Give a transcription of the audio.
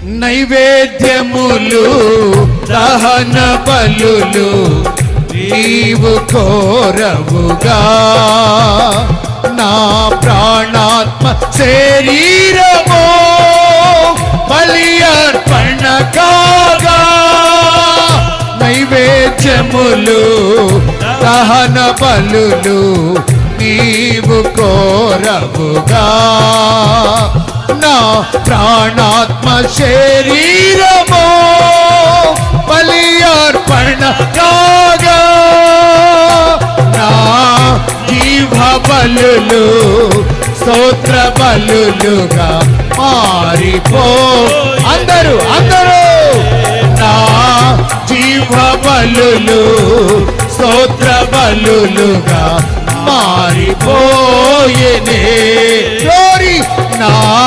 నైవేద్యములు దహన బలులు నీవు కోరవుగా, నా ప్రాణాత్మ శరీరమో బలి అర్పణ కాగా. నైవేద్యములు దహన బలులు నీవు కోరవుగా, నా ప్రాణాత్మ శరీరమో బలి అర్పణ కాగా. నా జీవ బలులు స్తోత్ర బలులుగా మారిపో. అందరూ నా జీవ బలులు స్తోత్ర బలులుగా మారిపోయేనే. నా